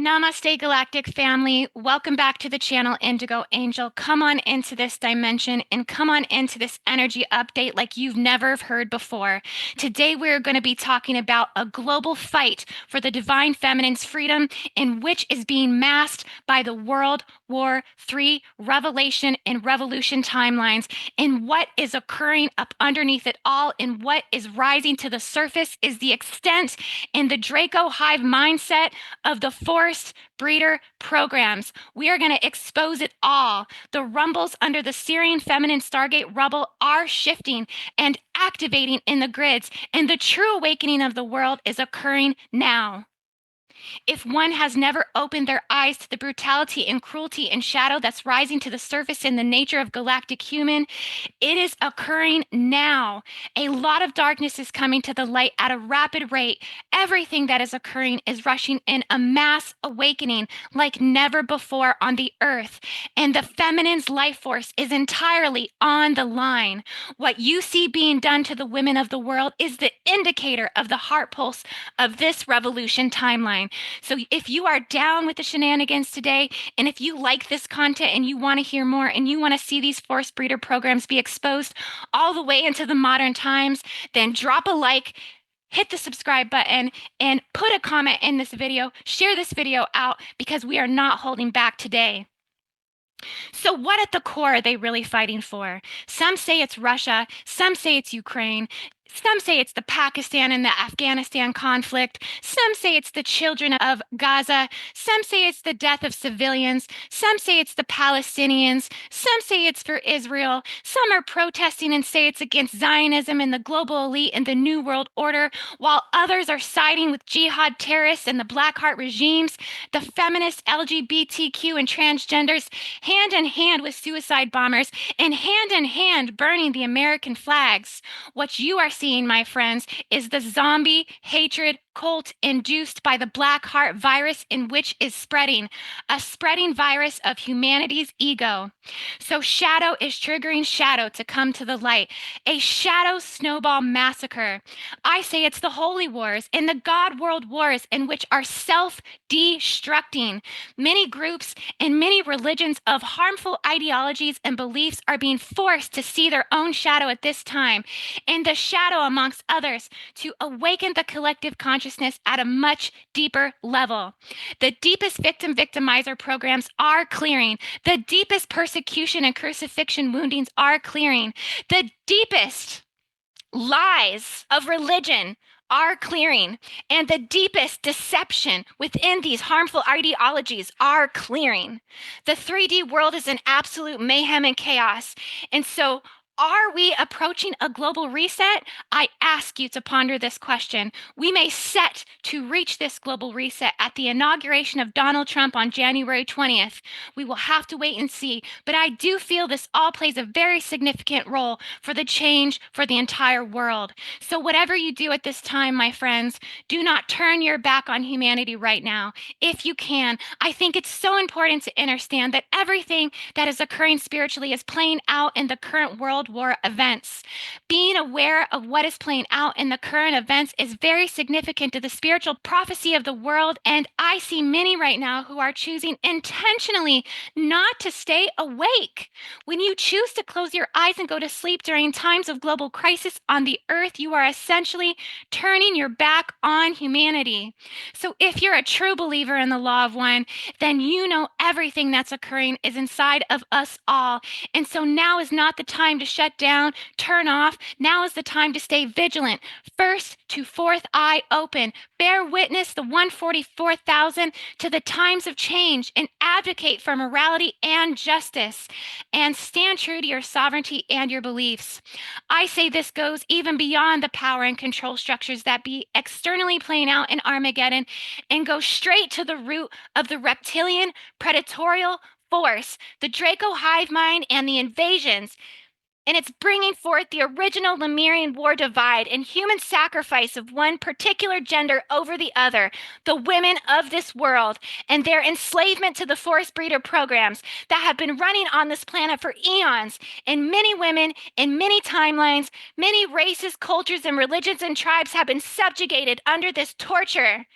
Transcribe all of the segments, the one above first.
Namaste, Galactic family. Welcome back to the channel IndigoAngel. Come on into this dimension and come on into this energy update like you've never heard before. Today, we're going to be talking about a global fight for the divine feminine's freedom, in which is being masked by the World War III revelation and revolution timelines, and what is occurring up underneath it all, and what is rising to the surface is the extent and the Draco Hive mindset of the forced breeder programs. We are going to expose it all. The rumbles under the Syrian feminine Stargate rubble are shifting and activating in the grids, and the true awakening of the world is occurring now. If one has never opened their eyes to the brutality and cruelty and shadow that's rising to the surface in the nature of galactic human, it is occurring now. A lot of darkness is coming to the light at a rapid rate. Everything that is occurring is rushing in a mass awakening like never before on the earth. And the feminine's life force is entirely on the line. What you see being done to the women of the world is the indicator of the heart pulse of this revolution timeline. So if you are down with the shenanigans today, and if you like this content and you want to hear more and you want to see these forced breeder programs be exposed all the way into the modern times, then drop a like, hit the subscribe button, and put a comment in this video. Share this video out because we are not holding back today. So what at the core are they really fighting for? Some say it's Russia, some say it's Ukraine, some say it's the Pakistan and the Afghanistan conflict. Some say it's the children of Gaza. Some say it's the death of civilians. Some say it's the Palestinians. Some say it's for Israel. Some are protesting and say it's against Zionism and the global elite and the New World Order, while others are siding with jihad terrorists and the Black Heart regimes, the feminist LGBTQ and transgenders, hand in hand with suicide bombers, and hand in hand burning the American flags. What you are seeing, my friends, is the zombie hatred cult induced by the Black Heart virus, in which is spreading, a spreading virus of humanity's ego. So shadow is triggering shadow to come to the light, a shadow snowball massacre. I say it's the holy wars and the God world wars, in which are self-destructing. Many groups and many religions of harmful ideologies and beliefs are being forced to see their own shadow at this time, and the shadow amongst others, to awaken the collective consciousness at a much deeper level. The deepest victim-victimizer programs are clearing. The deepest persecution and crucifixion woundings are clearing. The deepest lies of religion are clearing, and the deepest deception within these harmful ideologies are clearing. The 3D world is in absolute mayhem and chaos, and so are we approaching a global reset? I ask you to ponder this question. We may set to reach this global reset at the inauguration of Donald Trump on January 20th. We will have to wait and see, but I do feel this all plays a very significant role for the change for the entire world. So whatever you do at this time, my friends, do not turn your back on humanity right now. If you can, I think it's so important to understand that everything that is occurring spiritually is playing out in the current World War events. Being aware of what is playing out in the current events is very significant to the spiritual prophecy of the world, and I see many right now who are choosing intentionally not to stay awake. When you choose to close your eyes and go to sleep during times of global crisis on the earth, you are essentially turning your back on humanity. So if you're a true believer in the law of one, then you know everything that's occurring is inside of us all. And so now is not the time to shut down, turn off. Now is the time to stay vigilant. First to fourth eye open. Bear witness the 144,000 to the times of change, and advocate for morality and justice, and stand true to your sovereignty and your beliefs. I say this goes even beyond the power and control structures that be externally playing out in Armageddon, and go straight to the root of the reptilian predatorial force, the Draco hive mind and the invasions. And it's bringing forth the original Lemurian war divide and human sacrifice of one particular gender over the other, the women of this world, and their enslavement to the forced breeder programs that have been running on this planet for eons. And many women in many timelines, many races, cultures, and religions and tribes have been subjugated under this torture.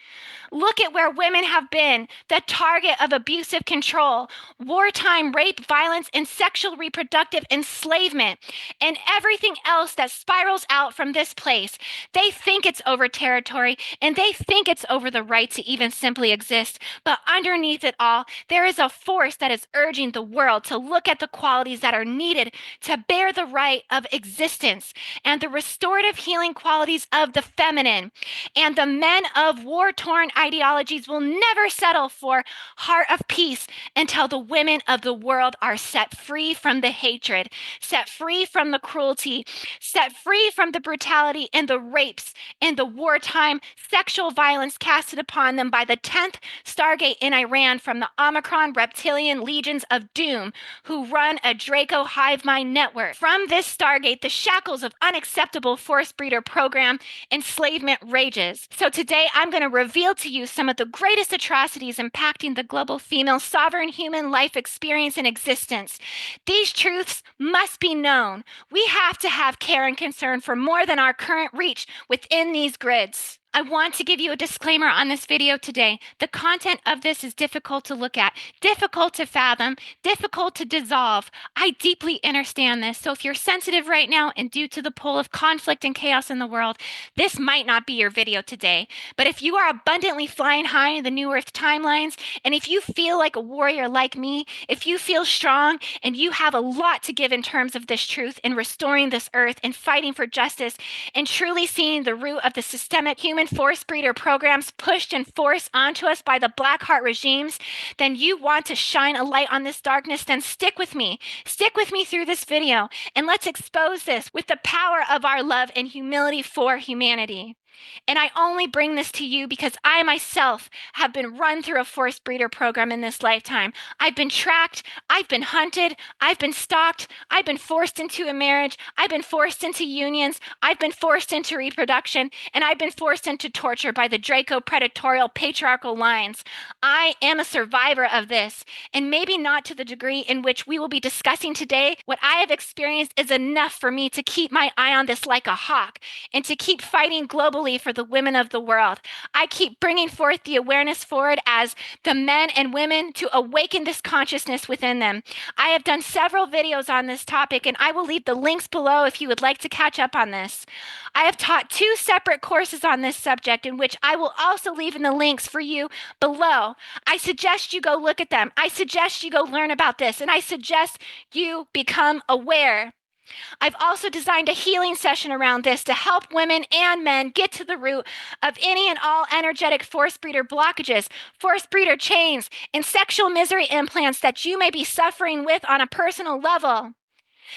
Look at where women have been the target of abusive control, wartime rape, violence, and sexual reproductive enslavement, and everything else that spirals out from this place. They think it's over territory and they think it's over the right to even simply exist. But underneath it all, there is a force that is urging the world to look at the qualities that are needed to bear the right of existence and the restorative healing qualities of the feminine. And the men of war torn ideologies will never settle for heart of peace until the women of the world are set free from the hatred, set free from the cruelty, set free from the brutality and the rapes and the wartime sexual violence casted upon them by the 10th Stargate in Iran from the Omicron reptilian legions of doom who run a Draco hive mind network. From this Stargate, the shackles of unacceptable force breeder program enslavement rages. So today I'm going to reveal to you some of the greatest atrocities impacting the global female sovereign human life experience and existence. These truths must be known. We have to have care and concern for more than our current reach within these grids. I want to give you a disclaimer on this video today. The content of this is difficult to look at, difficult to fathom, difficult to dissolve. I deeply understand this. So if you're sensitive right now and due to the pull of conflict and chaos in the world, this might not be your video today. But if you are abundantly flying high in the New Earth timelines, and if you feel like a warrior like me, if you feel strong and you have a lot to give in terms of this truth in restoring this earth and fighting for justice and truly seeing the root of the systemic human force breeder programs pushed and forced onto us by the black heart regimes, then you want to shine a light on this darkness, then stick with me. Stick with me through this video and let's expose this with the power of our love and humility for humanity. And I only bring this to you because I myself have been run through a forced breeder program in this lifetime. I've been tracked, I've been hunted, I've been stalked, I've been forced into a marriage, I've been forced into unions, I've been forced into reproduction, and I've been forced into torture by the Draco predatorial patriarchal lines. I am a survivor of this, and maybe not to the degree in which we will be discussing today. What I have experienced is enough for me to keep my eye on this like a hawk and to keep fighting globally for the women of the world. I keep bringing forth the awareness forward as the men and women to awaken this consciousness within them. I have done several videos on this topic, and I will leave the links below if you would like to catch up on this. I have taught 2 separate courses on this subject, in which I will also leave in the links for you below. I suggest you go look at them. I suggest you go learn about this, and I suggest you become aware. I've also designed a healing session around this to help women and men get to the root of any and all energetic force breeder blockages, force breeder chains, and sexual misery implants that you may be suffering with on a personal level,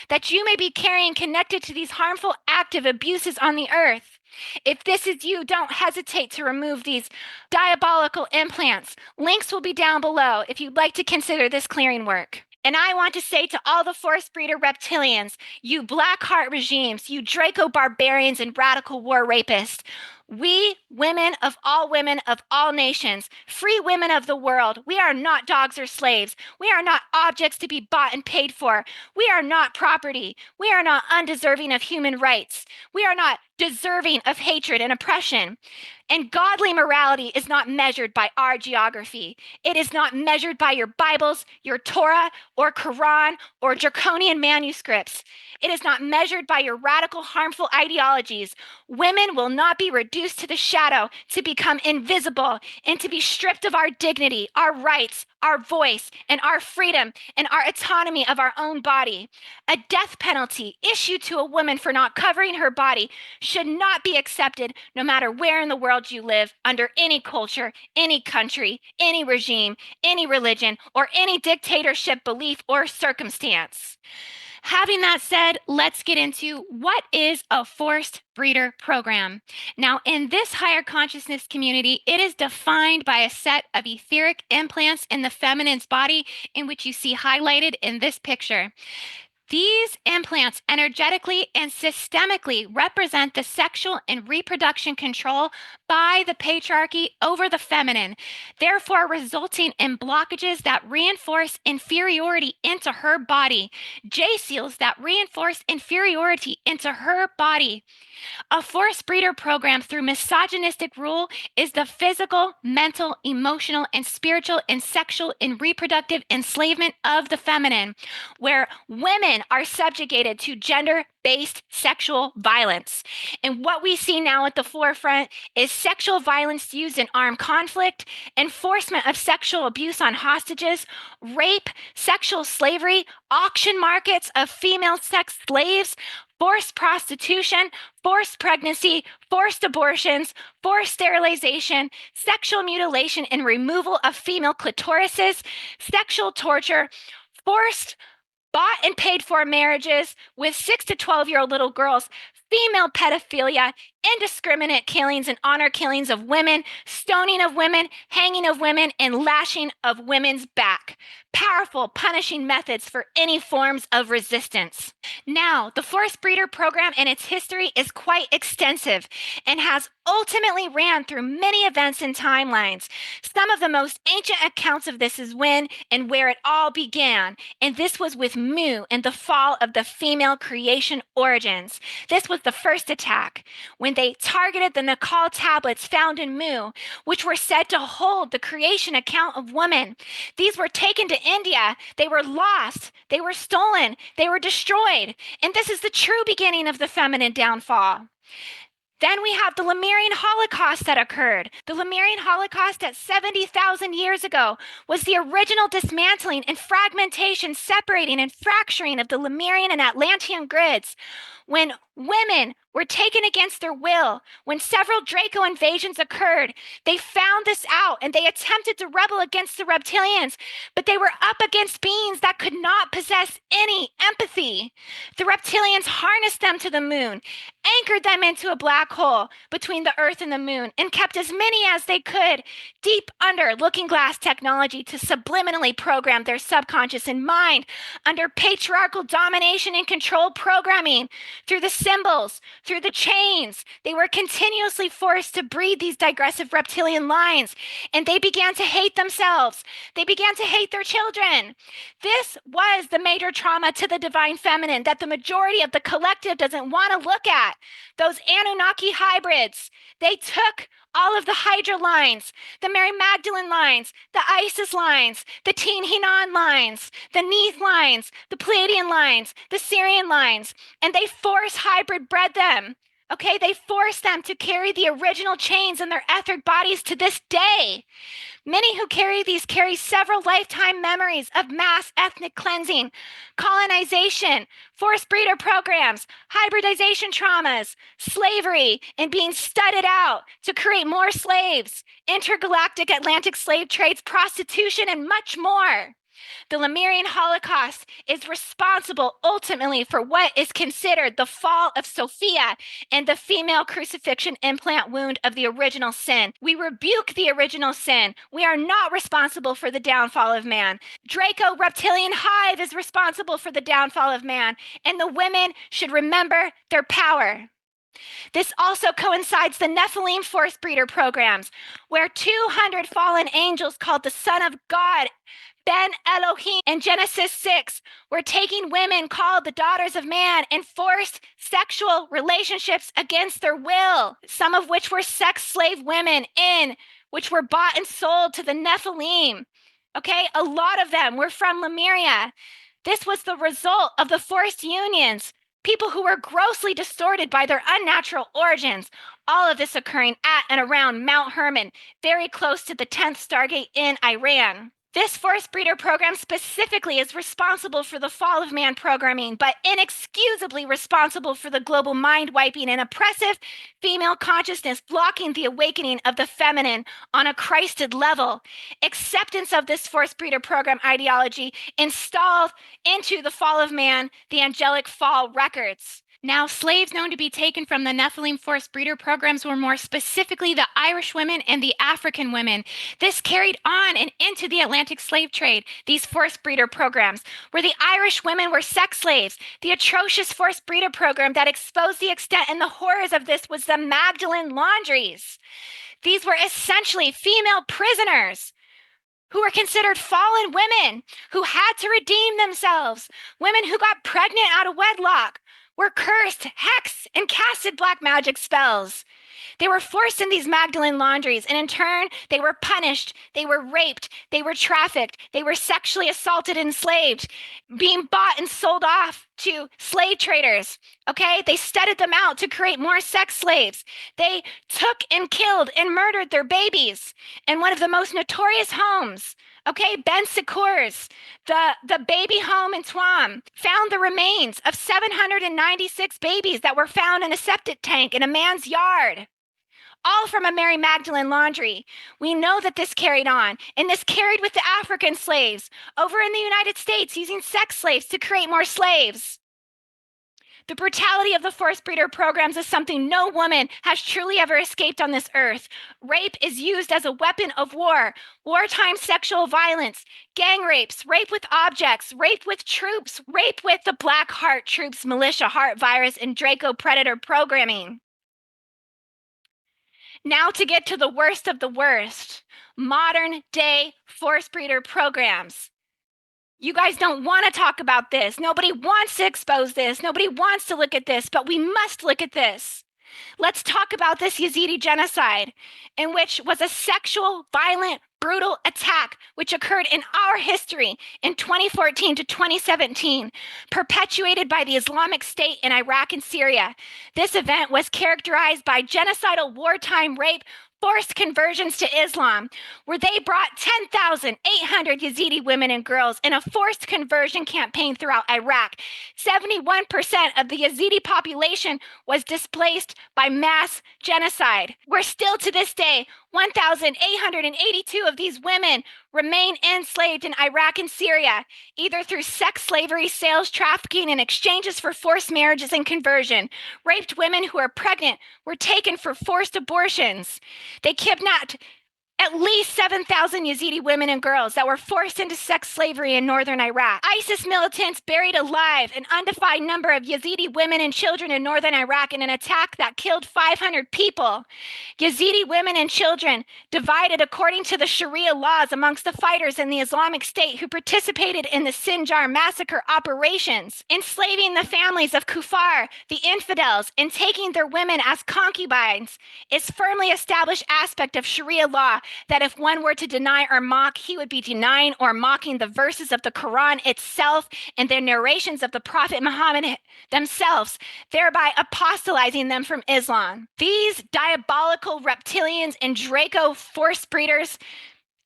that you may be carrying connected to these harmful active abuses on the earth. If this is you, don't hesitate to remove these diabolical implants. Links will be down below if you'd like to consider this clearing work. And I want to say to all the force breeder reptilians, you black heart regimes, you Draco barbarians and radical war rapists, we women of all nations, free women of the world, we are not dogs or slaves. We are not objects to be bought and paid for. We are not property. We are not undeserving of human rights. We are not deserving of hatred and oppression. And godly morality is not measured by our geography. It is not measured by your Bibles, your Torah, or Quran, or draconian manuscripts. It is not measured by your radical, harmful ideologies. Women will not be reduced to the shadow, to become invisible, and to be stripped of our dignity, our rights, our voice, and our freedom, and our autonomy of our own body. A death penalty issued to a woman for not covering her body should not be accepted, no matter where in the world you live, under any culture, any country, any regime, any religion, or any dictatorship, belief, or circumstance. Having that said, let's get into what is a forced breeder program. Now, in this higher consciousness community, it is defined by a set of etheric implants in the feminine's body, in which you see highlighted in this picture. These implants energetically and systemically represent the sexual and reproduction control by the patriarchy over the feminine, therefore resulting in blockages that reinforce inferiority into her body, J seals that reinforce inferiority into her body. A forced breeder program through misogynistic rule is the physical, mental, emotional, and spiritual and sexual and reproductive enslavement of the feminine, where women are subjugated to gender-based sexual violence. And what we see now at the forefront is sexual violence used in armed conflict, enforcement of sexual abuse on hostages, rape, sexual slavery, auction markets of female sex slaves, forced prostitution, forced pregnancy, forced abortions, forced sterilization, sexual mutilation and removal of female clitorises, sexual torture, forced bought and paid for marriages with 6 to 12-year-old little girls, female pedophilia, indiscriminate killings and honor killings of women, stoning of women, hanging of women, and lashing of women's back. Powerful punishing methods for any forms of resistance. Now, the forced breeder program and its history is quite extensive and has ultimately ran through many events and timelines. Some of the most ancient accounts of this is when and where it all began, and this was with Mu and the fall of the female creation origins. This was the first attack, when they targeted the Nakal tablets found in Mu, which were said to hold the creation account of woman. These were taken to India. They were lost. They were stolen. They were destroyed. And this is the true beginning of the feminine downfall. Then we have the Lemurian Holocaust that occurred. The Lemurian Holocaust at 70,000 years ago was the original dismantling and fragmentation, separating and fracturing of the Lemurian and Atlantean grids. When women were taken against their will, when several Draco invasions occurred, they found this out and they attempted to rebel against the reptilians, but they were up against beings that could not possess any empathy. The reptilians harnessed them to the moon, anchored them into a black hole between the Earth and the moon, and kept as many as they could deep under looking glass technology to subliminally program their subconscious and mind under patriarchal domination and control programming. Through the symbols, through the chains, they were continuously forced to breed these digressive reptilian lines, and they began to hate themselves. They began to hate their children. This was the major trauma to the divine feminine that the majority of the collective doesn't want to look at. Those Anunnaki hybrids, they took all of the Hydra lines, the Mary Magdalene lines, the Isis lines, the Teen Hinan lines, the Neith lines, the Pleiadian lines, the Syrian lines, and they force hybrid bred them. Okay, they forced them to carry the original chains in their etheric bodies to this day. Many who carry these carry several lifetime memories of mass ethnic cleansing, colonization, forced breeder programs, hybridization traumas, slavery, and being studded out to create more slaves, intergalactic Atlantic slave trades, prostitution, and much more. The Lemurian Holocaust is responsible ultimately for what is considered the fall of Sophia and the female crucifixion implant wound of the original sin. We rebuke the original sin. We are not responsible for the downfall of man. Draco reptilian Hive is responsible for the downfall of man, and the women should remember their power. This also coincides the Nephilim forced breeder programs, where 200 fallen angels called the Son of God, Ben Elohim, in Genesis 6 were taking women called the daughters of man and forced sexual relationships against their will, some of which were sex slave women which were bought and sold to the Nephilim. Okay, a lot of them were from Lemuria. This was the result of the forced unions, people who were grossly distorted by their unnatural origins. All of this occurring at and around Mount Hermon, very close to the 10th Stargate in Iran. This forced breeder program specifically is responsible for the fall of man programming, but inexcusably responsible for the global mind wiping and oppressive female consciousness, blocking the awakening of the feminine on a Christed level. Acceptance of this forced breeder program ideology installed into the fall of man, the angelic fall records. Now, slaves known to be taken from the Nephilim forced breeder programs were more specifically the Irish women and the African women. This carried on and into the Atlantic slave trade, these forced breeder programs, where the Irish women were sex slaves. The atrocious forced breeder program that exposed the extent and the horrors of this was the Magdalene laundries. These were essentially female prisoners who were considered fallen women, who had to redeem themselves, women who got pregnant out of wedlock, were cursed, hexed, and casted black magic spells. They were forced in these Magdalene laundries, and in turn, they were punished, they were raped, they were trafficked, they were sexually assaulted and enslaved, being bought and sold off to slave traders. Okay, they studied them out to create more sex slaves. They took and killed and murdered their babies. And one of the most notorious homes, okay, Ben Secours, the baby home in Tuam, found the remains of 796 babies that were found in a septic tank in a man's yard, all from a Mary Magdalene laundry. We know that this carried on, and this carried with the African slaves over in the United States, using sex slaves to create more slaves. The brutality of the forced breeder programs is something no woman has truly ever escaped on this earth. Rape is used as a weapon of war, wartime sexual violence, gang rapes, rape with objects, rape with troops, rape with the Black Heart troops, militia, heart virus, and Draco predator programming. Now to get to the worst of the worst, modern day force breeder programs. You guys don't want to talk about this. Nobody wants to expose this. Nobody wants to look at this, but we must look at this. Let's talk about this Yazidi genocide, in which was a sexual, violent, brutal attack which occurred in our history in 2014 to 2017, perpetuated by the Islamic State in Iraq and Syria. This event was characterized by genocidal wartime rape, forced conversions to Islam, where they brought 10,800 Yazidi women and girls in a forced conversion campaign throughout Iraq. 71% of the Yazidi population was displaced by mass genocide, where still to this day, 1,882 of these women remain enslaved in Iraq and Syria, either through sex slavery, sales, trafficking, and exchanges for forced marriages and conversion. Raped women who are pregnant were taken for forced abortions. They kidnapped at least 7,000 Yazidi women and girls that were forced into sex slavery in northern Iraq. ISIS militants buried alive an undefined number of Yazidi women and children in northern Iraq in an attack that killed 500 people. Yazidi women and children divided according to the Sharia laws amongst the fighters in the Islamic State who participated in the Sinjar massacre operations, enslaving the families of kuffar, the infidels, and taking their women as concubines, is firmly established aspect of Sharia law that if one were to deny or mock, he would be denying or mocking the verses of the Quran itself and the narrations of the Prophet Muhammad themselves, thereby apostolizing them from Islam. These diabolical reptilians and Draco force breeders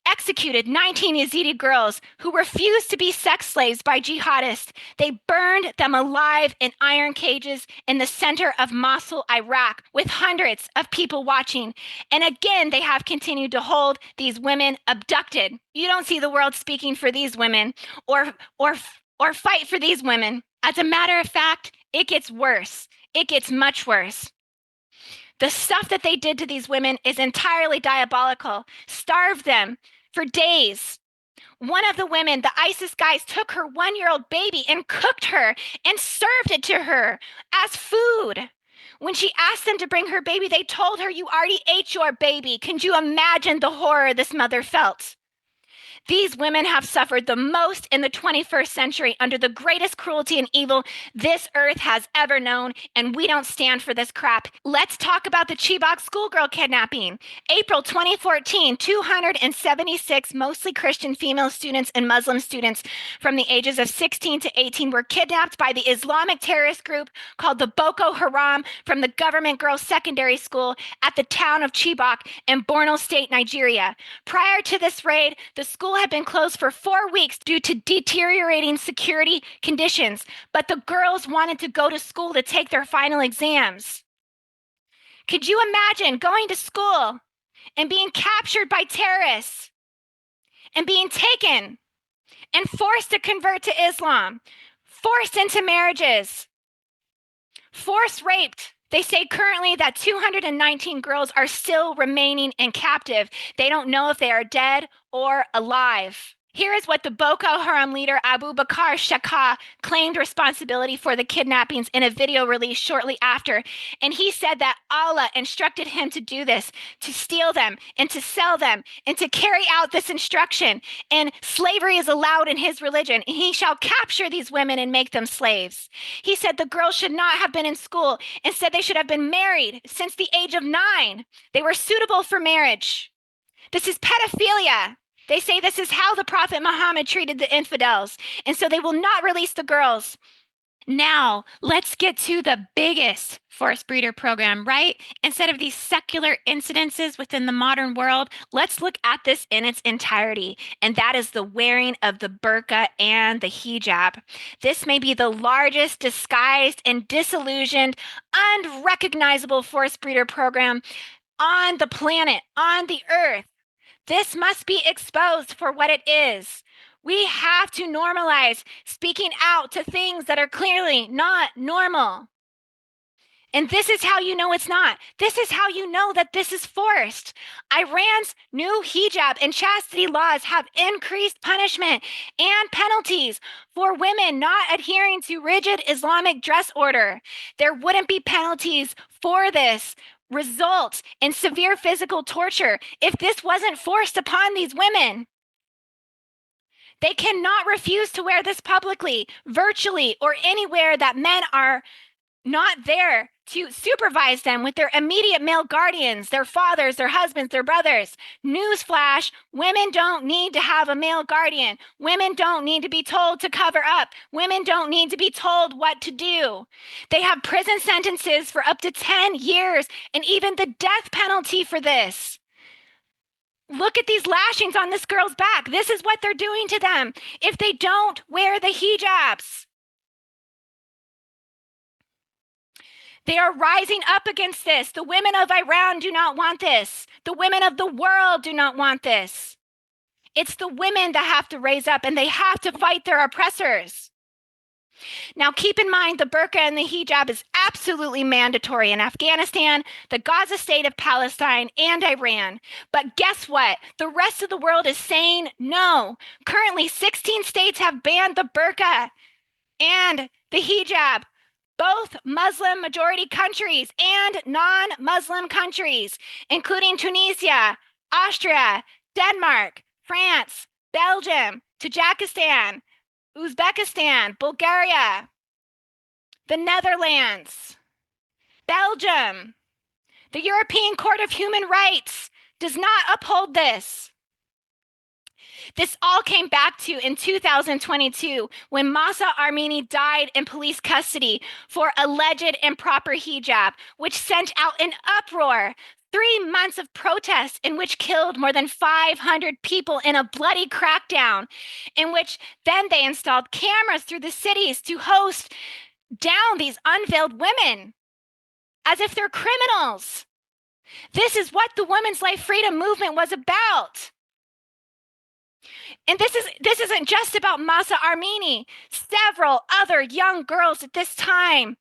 executed 19 Yazidi girls who refused to be sex slaves by jihadists. They burned them alive in iron cages in the center of Mosul, Iraq, with hundreds of people watching. And again, they have continued to hold these women abducted. You don't see the world speaking for these women or fight for these women. As a matter of fact, it gets worse. It gets much worse. The stuff that they did to these women is entirely diabolical. Starved them for days. One of the women, the ISIS guys, took her 1-year-old baby and cooked her and served it to her as food. When she asked them to bring her baby, they told her, "You already ate your baby." Can you imagine the horror this mother felt? These women have suffered the most in the 21st century under the greatest cruelty and evil this earth has ever known, and we don't stand for this crap. Let's talk about the Chibok schoolgirl kidnapping. April 2014, 276 mostly Christian female students and Muslim students from the ages of 16 to 18 were kidnapped by the Islamic terrorist group called the Boko Haram from the government girls' secondary school at the town of Chibok in Borno State, Nigeria. Prior to this raid, the school had been closed for 4 weeks due to deteriorating security conditions, but the girls wanted to go to school to take their final exams. Could you imagine going to school and being captured by terrorists and being taken and forced to convert to Islam, forced into marriages, Force raped. They say currently that 219 girls are still remaining in captive. They don't know if they are dead or alive. Here is what the Boko Haram leader Abu Bakr Shaka claimed responsibility for the kidnappings in a video released shortly after. And he said that Allah instructed him to do this, to steal them and to sell them and to carry out this instruction. And slavery is allowed in his religion. And he shall capture these women and make them slaves. He said the girls should not have been in school. Instead, they should have been married since the age of 9. They were suitable for marriage. This is pedophilia. They say this is how the Prophet Muhammad treated the infidels, and so they will not release the girls. Now, let's get to the biggest forced breeder program, right? Instead of these secular incidences within the modern world, let's look at this in its entirety, and that is the wearing of the burqa and the hijab. This may be the largest disguised and disillusioned, unrecognizable forced breeder program on the planet, on the earth. This must be exposed for what it is. We have to normalize speaking out to things that are clearly not normal. And this is how you know it's not. This is how you know that this is forced. Iran's new hijab and chastity laws have increased punishment and penalties for women not adhering to rigid Islamic dress order. There wouldn't be penalties for this result in severe physical torture if this wasn't forced upon these women. They cannot refuse to wear this publicly, virtually, or anywhere that men are not there to supervise them with their immediate male guardians, their fathers, their husbands, their brothers. Newsflash, women don't need to have a male guardian. Women don't need to be told to cover up. Women don't need to be told what to do. They have prison sentences for up to 10 years and even the death penalty for this. Look at these lashings on this girl's back. This is what they're doing to them if they don't wear the hijabs. They are rising up against this. The women of Iran do not want this. The women of the world do not want this. It's the women that have to raise up and they have to fight their oppressors. Now, keep in mind the burqa and the hijab is absolutely mandatory in Afghanistan, the Gaza state of Palestine, and Iran. But guess what? The rest of the world is saying no. Currently, 16 states have banned the burqa and the hijab. Both Muslim majority countries and non-Muslim countries, including Tunisia, Austria, Denmark, France, Belgium, Tajikistan, Uzbekistan, Bulgaria, the Netherlands, Belgium. The European Court of Human Rights does not uphold this. This all came back to in 2022 when Mahsa Amini died in police custody for alleged improper hijab, which sent out an uproar. 3 months of protests in which killed more than 500 people in a bloody crackdown, in which then they installed cameras through the cities to host down these unveiled women as if they're criminals. This is what the women's life freedom movement was about. And this isn't just about Mahsa Amini. Several other young girls at this time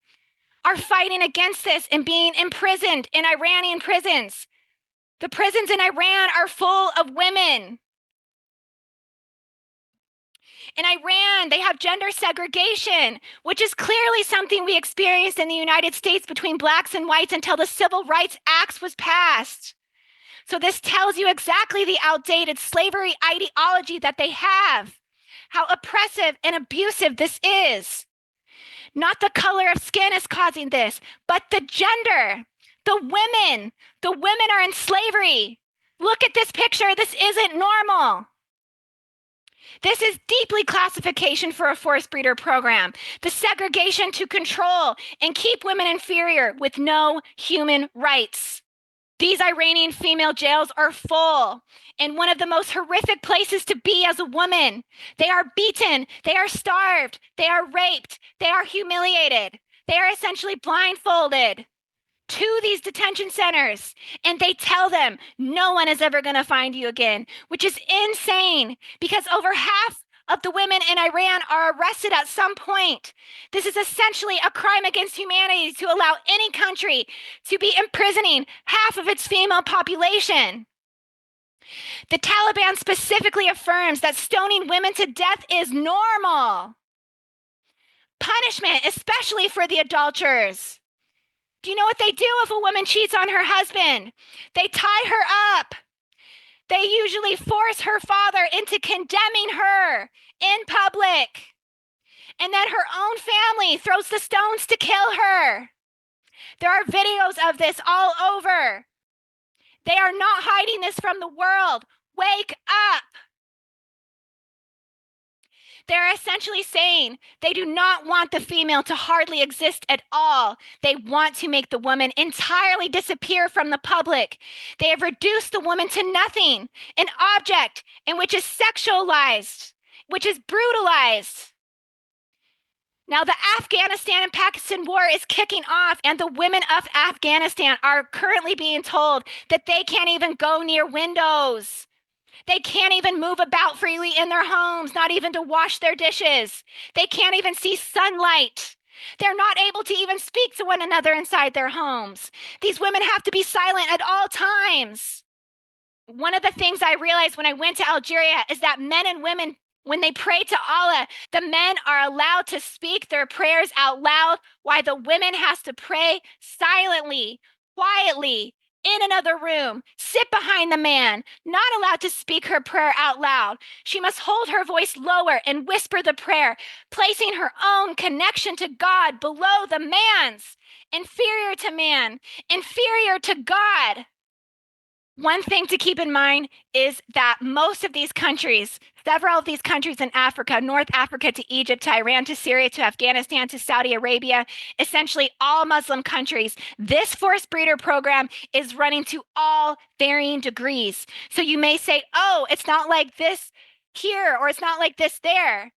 are fighting against this and being imprisoned in Iranian prisons. The prisons in Iran are full of women. In Iran, they have gender segregation, which is clearly something we experienced in the United States between blacks and whites until the Civil Rights Act was passed. So this tells you exactly the outdated slavery ideology that they have, how oppressive and abusive this is. Not the color of skin is causing this, but the gender, the women. The women are in slavery. Look at this picture. This isn't normal. This is deeply classification for a forced breeder program. The segregation to control and keep women inferior with no human rights. These Iranian female jails are full and one of the most horrific places to be as a woman. They are beaten, they are starved, they are raped, they are humiliated. They are essentially blindfolded to these detention centers, and they tell them no one is ever going to find you again, which is insane because over half of the women in Iran are arrested at some point. This is essentially a crime against humanity to allow any country to be imprisoning half of its female population. The Taliban specifically affirms that stoning women to death is normal punishment, especially for the adulterers. Do you know what they do if a woman cheats on her husband? They tie her up. They usually force her father into condemning her in public. And then her own family throws the stones to kill her. There are videos of this all over. They are not hiding this from the world. Wake up. They're essentially saying they do not want the female to hardly exist at all. They want to make the woman entirely disappear from the public. They have reduced the woman to nothing, an object in which is sexualized, which is brutalized. Now, the Afghanistan and Pakistan war is kicking off, and the women of Afghanistan are currently being told that they can't even go near windows. They can't even move about freely in their homes, not even to wash their dishes. They can't even see sunlight. They're not able to even speak to one another inside their homes. These women have to be silent at all times. One of the things I realized when I went to Algeria is that men and women, when they pray to Allah, the men are allowed to speak their prayers out loud, while the women has to pray silently, quietly, in another room, sit behind the man, not allowed to speak her prayer out loud. She must hold her voice lower and whisper the prayer, placing her own connection to God below the man's. Inferior to man, inferior to God. One thing to keep in mind is that most of these countries, several of these countries in Africa, North Africa to Egypt, to Iran, to Syria, to Afghanistan, to Saudi Arabia, essentially all Muslim countries, this forced breeder program is running to all varying degrees. So you may say, oh, it's not like this here, or it's not like this there.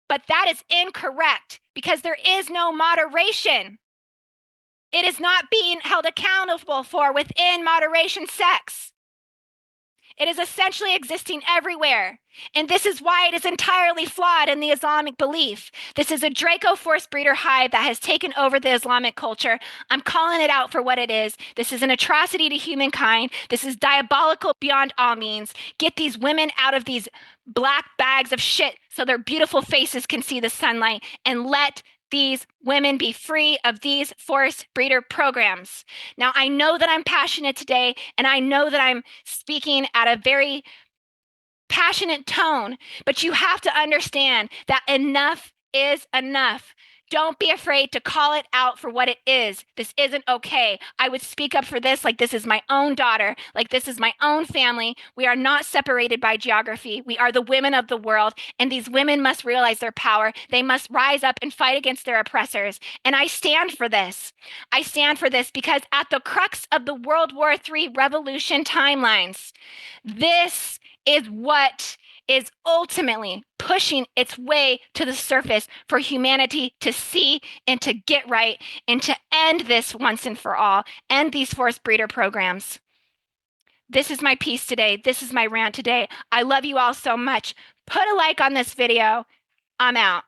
But that is incorrect, because there is no moderation. It is not being held accountable for within moderation sex. It is essentially existing everywhere. And this is why it is entirely flawed in the Islamic belief. This is a Draco force breeder hive that has taken over the Islamic culture. I'm calling it out for what it is. This is an atrocity to humankind. This is diabolical beyond all means. Get these women out of these black bags of shit so their beautiful faces can see the sunlight, and let these women be free of these forced breeder programs. Now, I know that I'm passionate today, and I know that I'm speaking at a very passionate tone, but you have to understand that enough is enough. Don't be afraid to call it out for what it is. This isn't okay. I would speak up for this like this is my own daughter, like this is my own family. We are not separated by geography. We are the women of the world, and these women must realize their power. They must rise up and fight against their oppressors. And I stand for this. I stand for this because at the crux of the World War III revolution timelines, this is what is ultimately pushing its way to the surface for humanity to see and to get right and to end this once and for all, end these forced breeder programs. This is my piece today. This is my rant today. I love you all so much. Put a like on this video. I'm out.